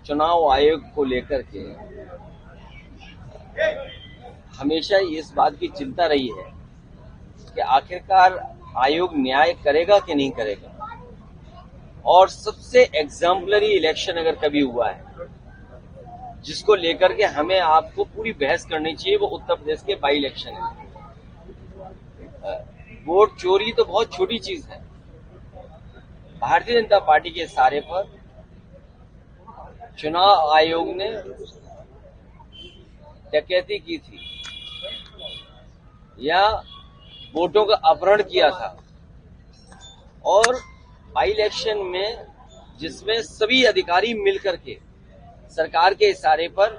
चुनाव आयोग को लेकर के हमेशा इस बात की चिंता रही है कि आखिरकार आयोग न्याय करेगा कि नहीं करेगा। और सबसे एग्जाम्पलरी इलेक्शन अगर कभी हुआ है जिसको लेकर के हमें आपको पूरी बहस करनी चाहिए, वो उत्तर प्रदेश के बाई इलेक्शन है। वोट चोरी तो बहुत छोटी चीज है। भारतीय जनता पार्टी के इशारे पर चुनाव आयोग ने डकैती की थी या वोटों का अपहरण किया था, और बाई इलेक्शन में जिसमें सभी अधिकारी मिलकर के सरकार के इशारे पर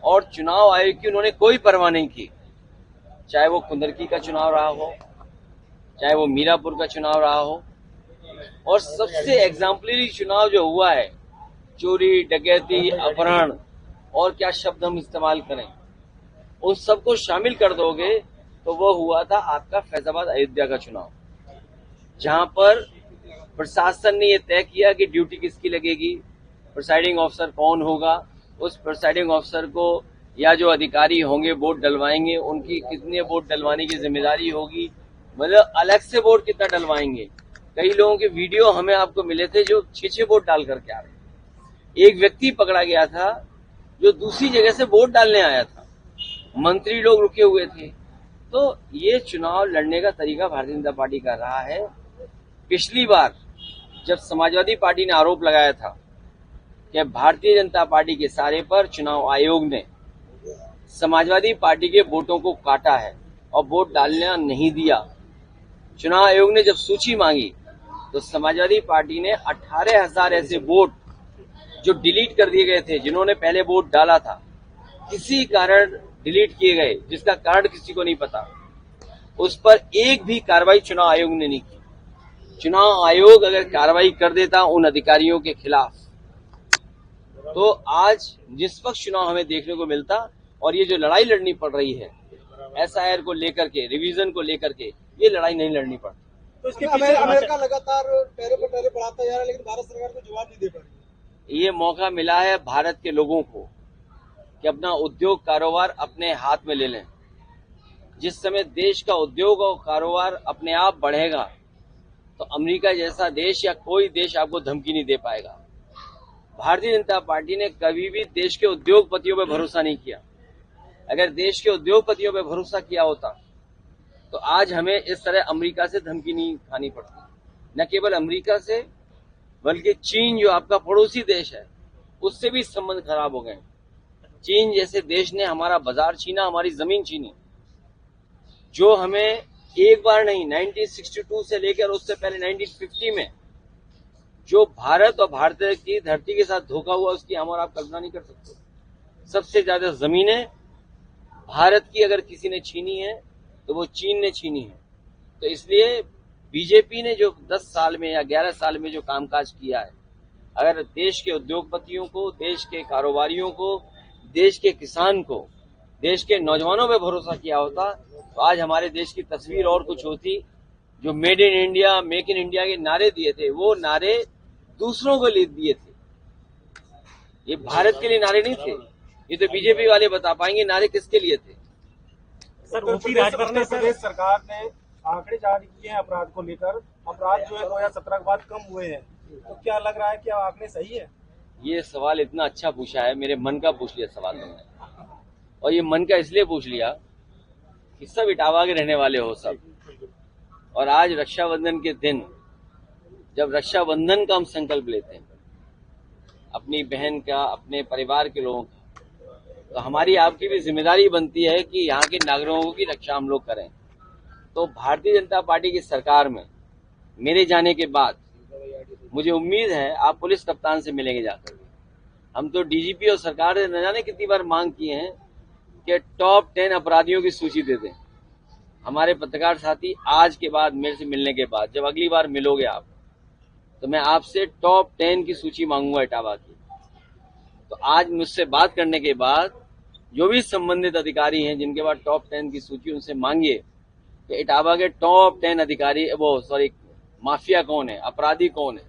और चुनाव आयोग की उन्होंने कोई परवाह नहीं की, चाहे वो कुंदरकी का चुनाव रहा हो, चाहे वो मीरापुर का चुनाव रहा हो। और सबसे एग्जाम्पलरी चुनाव जो हुआ है, चोरी, डकैती, अपहरण और क्या शब्द हम इस्तेमाल करें, उन सबको शामिल कर दोगे तो वो हुआ था आपका फैजाबाद अयोध्या का चुनाव, जहां पर प्रशासन ने ये तय किया कि ड्यूटी किसकी लगेगी, प्रिसाइडिंग ऑफिसर कौन होगा, उस प्रिसाइडिंग ऑफिसर को या जो अधिकारी होंगे वोट डलवाएंगे उनकी कितने वोट डलवाने की जिम्मेदारी होगी, मतलब अलग से वोट कितना डलवाएंगे। कई लोगों के वीडियो हमें आपको मिले थे जो 6 वोट डाल करके आ रहे। एक व्यक्ति पकड़ा गया था जो दूसरी जगह से वोट डालने आया था, मंत्री लोग रुके हुए थे। तो ये चुनाव लड़ने का तरीका भारतीय जनता पार्टी का रहा है। पिछली बार जब समाजवादी पार्टी ने आरोप लगाया था कि भारतीय जनता पार्टी के इशारे पर चुनाव आयोग ने समाजवादी पार्टी के वोटों को काटा है और वोट डालना नहीं दिया, चुनाव आयोग ने जब सूची मांगी तो समाजवादी पार्टी ने 18,000 ऐसे वोट जो डिलीट कर दिए गए थे, जिन्होंने पहले वोट डाला था, किसी कारण डिलीट किए गए, जिसका कारण किसी को नहीं पता, उस पर एक भी कार्रवाई चुनाव आयोग ने नहीं की। चुनाव आयोग अगर कार्रवाई कर देता उन अधिकारियों के खिलाफ तो आज निष्पक्ष चुनाव हमें देखने को मिलता। और ये जो लड़ाई लड़नी पड़ रही है एसआईआर को लेकर के, रिवीजन को लेकर के, ये लड़ाई नहीं लड़नी पड़ती। तो इसके पीछे अमेरिका लगातार टैरिफ पर टैरिफ बढ़ाता जा रहा है, लेकिन भारत सरकार को जवाब नहीं दे पा रही है। ये मौका मिला है भारत के लोगों को कि अपना उद्योग कारोबार अपने हाथ में ले लें। जिस समय देश का उद्योग और कारोबार अपने आप बढ़ेगा तो अमेरिका जैसा देश या कोई देश आपको धमकी नहीं दे पाएगा। भारतीय जनता पार्टी ने कभी भी देश के उद्योगपतियों पर भरोसा नहीं किया। अगर देश के उद्योगपतियों पर भरोसा किया होता तो आज हमें इस तरह अमेरिका से धमकी नहीं खानी पड़ती। न केवल अमेरिका से बल्कि चीन जो आपका पड़ोसी देश है उससे भी संबंध खराब हो गए। चीन जैसे देश ने हमारा बाजार छीना, हमारी जमीन छीनी, जो हमें एक बार नहीं 1962 से लेकर उससे पहले 1950 में जो भारत और भारत की धरती के साथ धोखा हुआ उसकी हम और आप कल्पना नहीं कर सकते। सबसे ज्यादा जमीनें भारत की अगर किसी ने छीनी है तो वो चीन ने छीनी है। तो इसलिए बीजेपी ने जो 10 साल में या 11 साल में जो कामकाज किया है, अगर देश के उद्योगपतियों को, देश के कारोबारियों को, देश के किसान को, देश के नौजवानों पे भरोसा किया होता तो आज हमारे देश की तस्वीर और कुछ होती। जो made in India, make in India के नारे दिए थे वो नारे दूसरों को ले दिए थे, ये भारत के लिए नारे नहीं थे। ये तो बीजेपी वाले बता पाएंगे नारे किसके लिए थे। सर, उत्तर प्रदेश सरकार ने आंकड़े जारी किए हैं अपराध को लेकर। अपराध जो है 2017 के बाद कम हुए हैं, तो क्या लग रहा है कि आंकड़े सही है? ये सवाल इतना अच्छा पूछा है, मेरे मन का पूछ लिया सवाल तुमने। और ये मन का इसलिए पूछ लिया कि सब इटावा के रहने वाले हो सब, और आज रक्षाबंधन के दिन जब रक्षाबंधन का हम संकल्प लेते हैं अपनी बहन का, अपने परिवार के लोगों का, तो हमारी आपकी भी जिम्मेदारी बनती है कि यहाँ के नागरिकों की रक्षा हम लोग करें। तो भारतीय जनता पार्टी की सरकार में मेरे जाने के बाद मुझे उम्मीद है आप पुलिस कप्तान से मिलेंगे जाकर। हम तो डीजीपी और सरकार ने न जाने कितनी बार मांग की है कि टॉप 10 अपराधियों की सूची दे दें। हमारे पत्रकार साथी आज के बाद, मेरे से मिलने के बाद, जब अगली बार मिलोगे आप तो मैं आपसे टॉप 10 की सूची मांगूंगा इटावा की। तो आज मुझसे बात करने के बाद जो भी संबंधित अधिकारी हैं जिनके पास टॉप 10 की सूची, उनसे मांगिए कि इटावा के टॉप 10 अधिकारी, माफिया कौन है, अपराधी कौन है।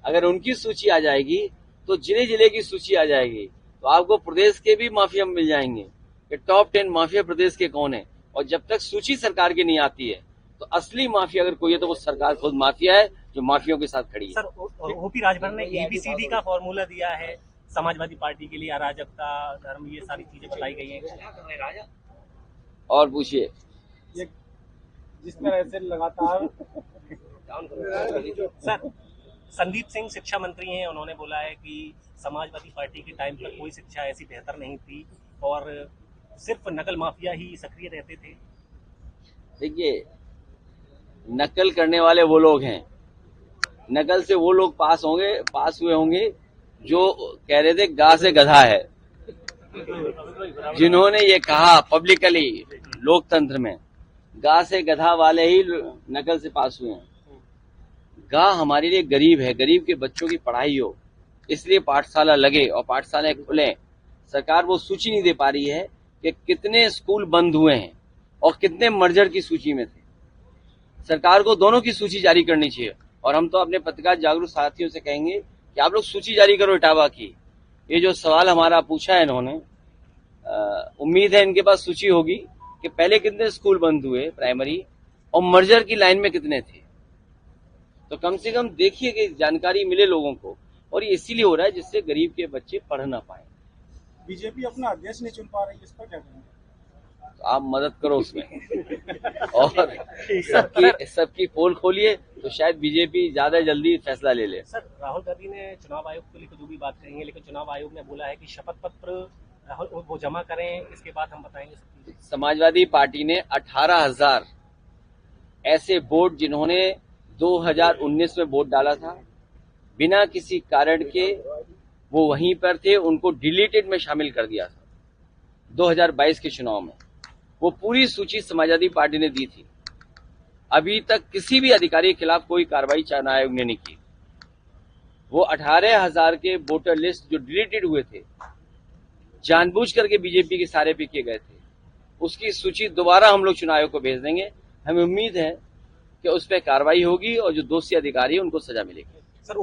अगर उनकी सूची आ जाएगी तो जिले जिले की सूची आ जाएगी, तो आपको प्रदेश के भी माफिया मिल जाएंगे कि टॉप 10 माफिया प्रदेश के कौन है। और जब तक सूची सरकार की नहीं आती है तो असली माफिया अगर कोई है तो वो सरकार खुद माफिया है जो माफियों के साथ खड़ी है। सर, ओपी राजभर ने ABCD का फॉर्मूला दिया है समाजवादी पार्टी के लिए, अराजकता, धर्म, ये सारी चीजें बताई गई हैं। और पूछिए। ये जिस तरह से लगातार सर, संदीप सिंह शिक्षा मंत्री हैं, उन्होंने बोला है कि समाजवादी पार्टी के टाइम पर कोई शिक्षा ऐसी बेहतर नहीं थी और सिर्फ नकल माफिया ही सक्रिय रहते थे। देखिए, नकल करने वाले वो लोग हैं, नकल से वो लोग पास हुए होंगे जो कह रहे थे गा से गधा है, जिन्होंने ये कहा पब्लिकली लोकतंत्र में, गा से गधा वाले ही नकल से पास हुए हैं। गा हमारे लिए गरीब है, गरीब के बच्चों की पढ़ाई हो इसलिए पाठशाला लगे और पाठशालाएं खुले। सरकार वो सूची नहीं दे पा रही है कि कितने स्कूल बंद हुए हैं और कितने मर्जर की सूची में थे। सरकार को दोनों की सूची जारी करनी चाहिए और हम तो अपने पत्रकार जागरूक साथियों से कहेंगे कि आप लोग सूची जारी करो इटावा की। ये जो सवाल हमारा पूछा है इन्होंने, उम्मीद है इनके पास सूची होगी कि पहले कितने स्कूल बंद हुए प्राइमरी और मर्जर की लाइन में कितने थे। तो कम से कम देखिए कि जानकारी मिले लोगों को, और ये इसीलिए हो रहा है जिससे गरीब के बच्चे पढ़ ना पाए। बीजेपी अपना अध्यक्ष नहीं चुन पा रही है, इस पर क्या कहेंगे? तो आप मदद करो उसमें और सबकी पोल खोलिए तो शायद बीजेपी ज्यादा जल्दी फैसला ले ले। सर, राहुल गांधी ने चुनाव आयोग को लेकर जो भी बात करेंगे, लेकिन चुनाव आयोग ने बोला है कि शपथ पत्र राहुल वो जमा करें, इसके बाद हम बताएंगे। समाजवादी पार्टी ने 18,000 ऐसे वोट जिन्होंने 2019 में वोट डाला था बिना किसी कारण के वो वहीं पर थे, उनको डिलीटेड में शामिल कर दिया था 2022 के चुनाव में। वो पूरी सूची समाजवादी पार्टी ने दी थी। अभी तक किसी भी अधिकारी के खिलाफ कोई कार्रवाई चुनाव आयोग ने नहीं की। वो 18,000 के वोटर लिस्ट जो डिलीटेड हुए थे, जानबूझ करके बीजेपी के सारे पे किए गए थे, उसकी सूची दोबारा हम लोग चुनाव आयोग को भेज देंगे। हमें उम्मीद है कि उस पर कार्रवाई होगी और जो दोषी अधिकारी है उनको सजा मिलेगी। सर,